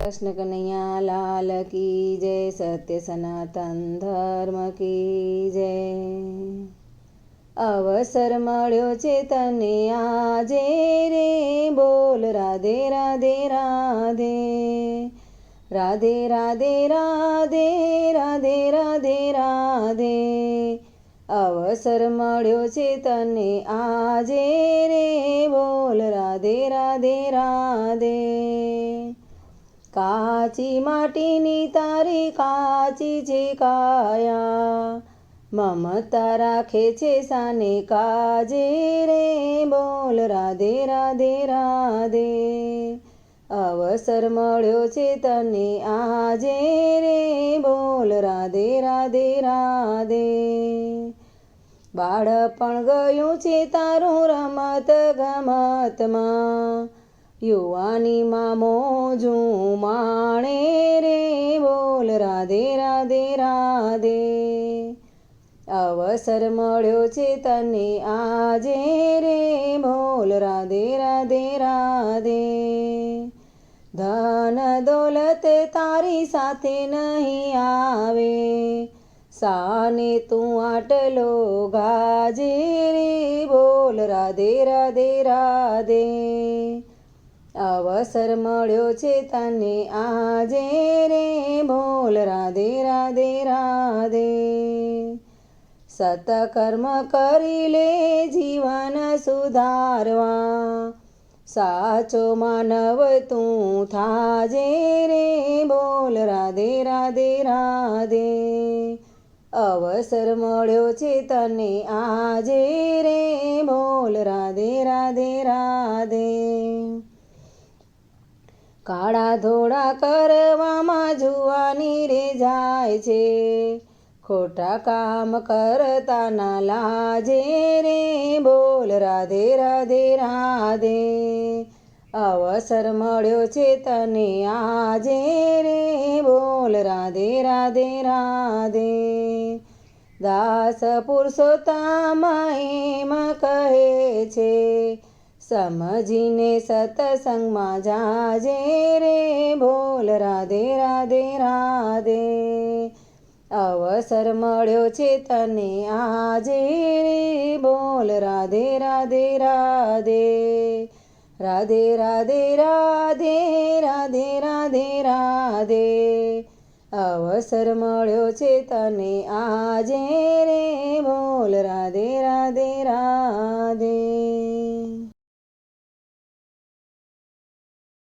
कृष्ण कन्हैया लाल की जय। सत्य सनातन धर्म की जय। अवसर मळ्यो छे तने आजे रे, बोल राधे राधे राधे। राधे राधे राधे राधे राधे राधे। अवसर मळ्यो छे तने आजे रे, बोल राधे राधे राधे। काची माटीनी तारी काची छे काया, ममता राखे छे साने काजे रे, बोल राधे राधे राधे। अवसर मळ्यो छे तने आजे रे, बोल राधे राधे राधे। बाळपण गयुं छे तारुं रमत गमतमां, युवानीमां मोजूं माणे रे, बोल राधे राधे राधे। अवसर मळ्यो छे तने आजे रे, बोल राधे राधे राधे। धन दौलत तारी साथे नहीं आवे, साने तू आटलो गाजे रे, बोल राधे राधे राधे। अवसर मळ्यो छे तने आजे रे, बोल राधे राधे राधे। सत्कर्म करी ले जीवन सुधारवा, साचो मानव तू थाजे रे, बोल राधे राधे राधे। अवसर मळ्यो छे तने आजे रे, बोल राधे राधे राधे। काळा धोळा करवामां जुवानी रे जाय छे, खोटा काम करता ना लाजे रे, बोल राधे राधे राधे। अवसर मळ्यो छे तने आजे रे, बोल राधे राधे राधे। दास पुरुषोत्तम एम कहे छे, समझीने सत्संगमां जाजे रे, बोल राधे राधे राधे। अवसर मळ्यो छे तने आजे रे, बोल राधे राधे राधे। राधे राधे राधे राधे राधे राधे। अवसर मळ्यो छे तने आजे रे, बोल राधे राधे राधे।